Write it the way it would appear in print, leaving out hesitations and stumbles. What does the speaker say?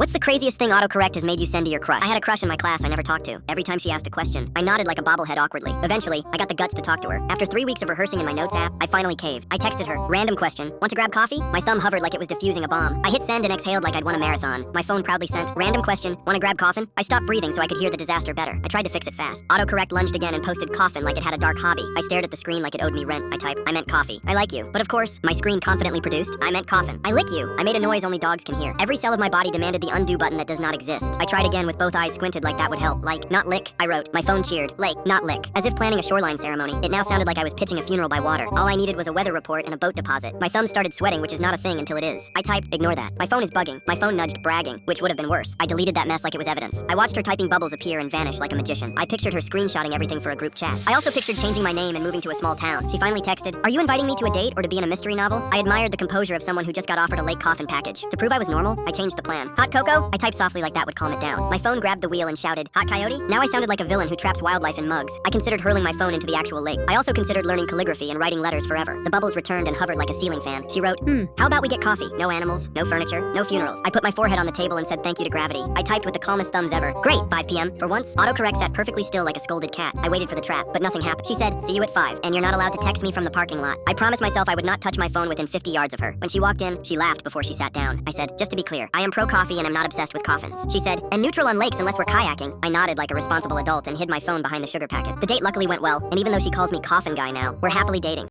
What's the craziest thing autocorrect has made you send to your crush? I had a crush in my class I never talked to. Every time she asked a question, I nodded like a bobblehead awkwardly. Eventually, I got the guts to talk to her. After 3 weeks of rehearsing in my notes app, I finally caved. I texted her, random question, want to grab coffee? My thumb hovered like it was defusing a bomb. I hit send and exhaled like I'd won a marathon. My phone proudly sent, random question, want to grab coffin? I stopped breathing so I could hear the disaster better. I tried to fix it fast. Autocorrect lunged again and posted coffin like it had a dark hobby. I stared at the screen like it owed me rent. I typed, I meant coffee. I like you. But of course, my screen confidently produced, I meant coffin. I lick you. I made a noise only dogs can hear. Every cell of my body demanded the undo button that does not exist. I tried again with both eyes squinted like that would help. Like, not lick, I wrote. My phone cheered. Lake, not lick. As if planning a shoreline ceremony. It now sounded like I was pitching a funeral by water. All I needed was a weather report and a boat deposit. My thumb started sweating, which is not a thing until it is. I typed, ignore that. My phone is bugging. My phone nudged bragging, which would have been worse. I deleted that mess like it was evidence. I watched her typing bubbles appear and vanish like a magician. I pictured her screenshotting everything for a group chat. I also pictured changing my name and moving to a small town. She finally texted, are you inviting me to a date or to be in a mystery novel? I admired the composure of someone who just got offered a lake coffin package. To prove I was normal, I changed the plan. Hot cocoa? I typed softly like that would calm it down. My phone grabbed the wheel and shouted, hot coyote? Now I sounded like a villain who traps wildlife in mugs. I considered hurling my phone into the actual lake. I also considered learning calligraphy and writing letters forever. The bubbles returned and hovered like a ceiling fan. She wrote, how about we get coffee? No animals, no furniture, no funerals. I put my forehead on the table and said thank you to gravity. I typed with the calmest thumbs ever. Great, 5 p.m. For once, autocorrect sat perfectly still like a scolded cat. I waited for the trap, but nothing happened. She said, see you at 5, and you're not allowed to text me from the parking lot. I promised myself I would not touch my phone within 50 yards of her. When she walked in, she laughed before she sat down. I said, just to be clear, I am pro coffee and I'm not obsessed with coffins. She said, and neutral on lakes unless we're kayaking. I nodded like a responsible adult and hid my phone behind the sugar packet. The date luckily went well, and even though she calls me coffin guy now, we're happily dating.